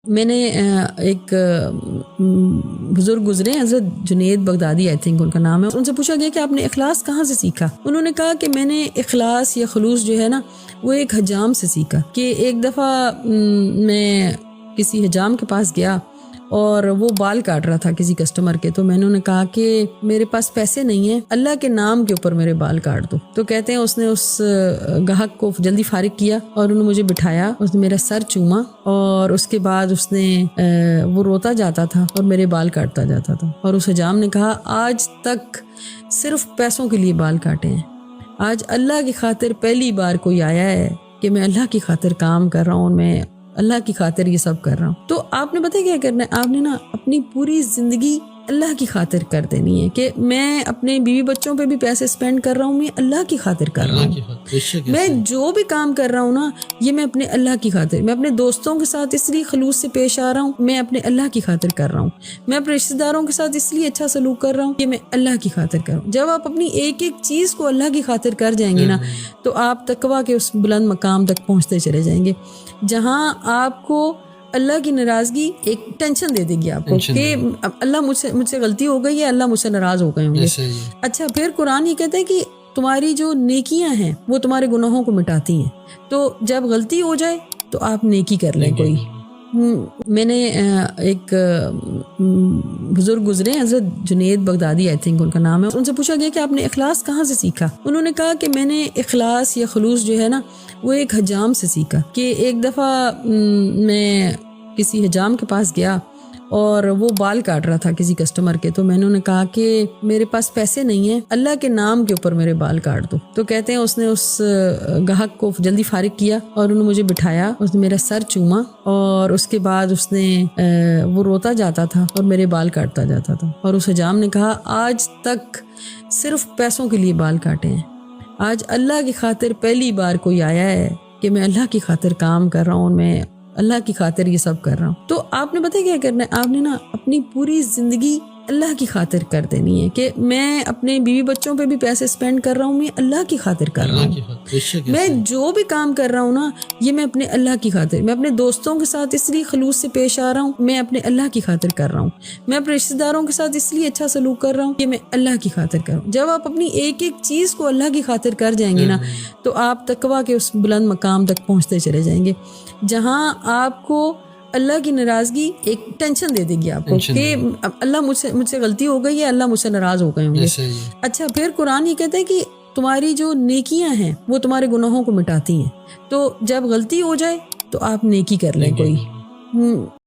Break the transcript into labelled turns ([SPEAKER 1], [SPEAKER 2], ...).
[SPEAKER 1] میں نے ایک بزرگ گزرے ہیں، حضرت Junaid Baghdadi I think in کا نام ہے، ان سے پوچھا گیا کہ آپ نے اخلاص کہاں سے سیکھا؟ انہوں نے کہا کہ میں نے اخلاص یا خلوص جو ہے نا وہ ایک حجام سے سیکھا، کہ ایک دفعہ میں کسی حجام کے پاس گیا اور وہ بال کاٹ رہا تھا کسی کسٹمر کے، تو میں نے انہیں کہا کہ میرے پاس پیسے نہیں ہیں، اللہ کے نام کے اوپر میرے بال کاٹ دو۔ تو کہتے ہیں اس نے اس گاہک کو جلدی فارغ کیا اور انہوں نے مجھے بٹھایا، اس نے میرا سر چوما اور اس کے بعد اس نے وہ روتا جاتا تھا اور میرے بال کاٹتا جاتا تھا، اور اس حجام نے کہا آج تک صرف پیسوں کے لیے بال کاٹے ہیں، آج اللہ کی خاطر پہلی بار کوئی آیا ہے کہ میں اللہ کی خاطر کام کر رہا ہوں، میں اللہ کی خاطر یہ سب کر رہا ہوں۔ تو آپ نے پتہ کیا کرنا ہے، آپ نے نا اپنی پوری زندگی اللہ کی خاطر کر دینی ہے، کہ میں اپنے بیوی بچوں پہ بھی پیسے سپینڈ کر رہا ہوں، میں اللہ کی خاطر کر رہا ہوں، میں جو بھی کام کر رہا ہوں نا یہ میں اپنے اللہ کی خاطر، میں اپنے دوستوں کے ساتھ اس لیے خلوص سے پیش آ رہا ہوں، میں اپنے اللہ کی خاطر کر رہا ہوں، میں اپنے رشتہ داروں کے ساتھ اس لیے اچھا سلوک کر رہا ہوں کہ میں اللہ کی خاطر کر رہا ہوں۔ جب آپ اپنی ایک ایک چیز کو اللہ کی خاطر کر جائیں گے نا تو آپ تقویٰ کے اس بلند مقام تک پہنچتے چلے جائیں گے، جہاں آپ کو اللہ کی ناراضگی ایک ٹینشن دے دے گی آپ کو کہ اللہ مجھ سے غلطی ہو گئی ہے، اللہ مجھ سے ناراض ہو گئے ہوں گے۔ اچھا، پھر قرآن یہ کہتا ہے کہ تمہاری جو نیکیاں ہیں وہ تمہارے گناہوں کو مٹاتی ہیں، تو جب غلطی ہو جائے تو آپ نیکی کر لیں کوئی۔ میں نے ایک بزرگ گزرے ہیں، حضرت Junaid Baghdadi I think in کا نام ہے، ان سے پوچھا گیا کہ آپ نے اخلاص کہاں سے سیکھا؟ انہوں نے کہا کہ میں نے اخلاص یا خلوص جو ہے نا وہ ایک حجام سے سیکھا، کہ ایک دفعہ میں کسی حجام کے پاس گیا اور وہ بال کاٹ رہا تھا کسی کسٹمر کے، تو میں نے انہیں کہا کہ میرے پاس پیسے نہیں ہیں، اللہ کے نام کے اوپر میرے بال کاٹ دو۔ تو کہتے ہیں اس نے اس گاہک کو جلدی فارغ کیا اور انہوں نے مجھے بٹھایا، اس نے میرا سر چوما اور اس کے بعد اس نے وہ روتا جاتا تھا اور میرے بال کاٹتا جاتا تھا، اور اس حجام نے کہا آج تک صرف پیسوں کے لیے بال کاٹے ہیں، آج اللہ کی خاطر پہلی بار کوئی آیا ہے کہ میں اللہ کی خاطر کام کر رہا ہوں، میں اللہ کی خاطر یہ سب کر رہا ہوں۔ تو آپ نے پتہ کیا کرنا ہے، آپ نے نا اپنی پوری زندگی اللہ کی خاطر کر دینی ہے، کہ میں اپنے بیوی بچوں پہ بھی پیسے سپینڈ کر رہا ہوں، میں اللہ کی خاطر کر رہا ہوں، میں جو بھی کام کر رہا ہوں نا یہ میں اپنے اللہ کی خاطر، میں اپنے دوستوں کے ساتھ اس لیے خلوص سے پیش آ رہا ہوں، میں اپنے اللہ کی خاطر کر رہا ہوں، میں اپنے رشتہ داروں کے ساتھ اس لیے اچھا سلوک کر رہا ہوں کہ میں اللہ کی خاطر کر رہا ہوں۔ جب آپ اپنی ایک ایک چیز کو اللہ کی خاطر کر جائیں گے نا تو آپ تقویٰ کے اس بلند مقام تک پہنچتے چلے جائیں گے، جہاں آپ کو اللہ کی ناراضگی ایک ٹینشن دے دے گی آپ کو کہ اللہ مجھ سے غلطی ہو گئی ہے، اللہ مجھ سے ناراض ہو گئے ہوں گے۔ اچھا، پھر قرآن یہ کہتا ہے کہ تمہاری جو نیکیاں ہیں وہ تمہارے گناہوں کو مٹاتی ہیں، تو جب غلطی ہو جائے تو آپ نیکی کر لیں کوئی۔